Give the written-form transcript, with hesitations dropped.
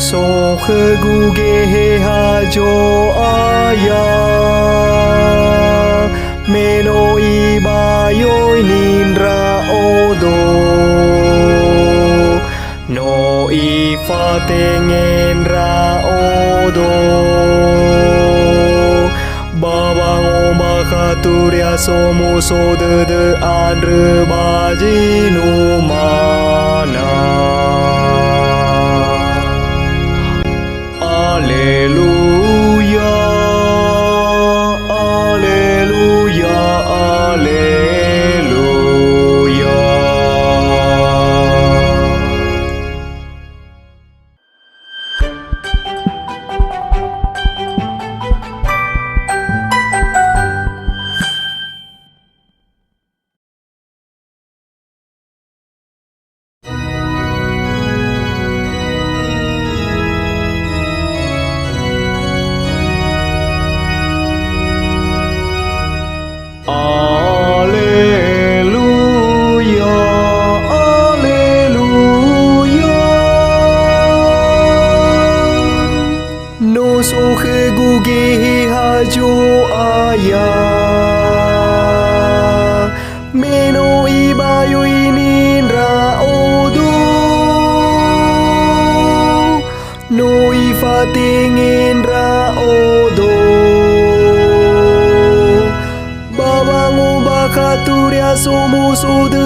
so khguge he hajo aya meno ibayoi ninra odo no ifatengen ra odo babang ombakaturya somu sodede andre bajinu mana. Alleluia, alleluia, alleluia. Alleluia, alleluia. No so khguge hajo aya meno ibayoi ninra odo no ifatingin ra odo babang ombakaturya somu sode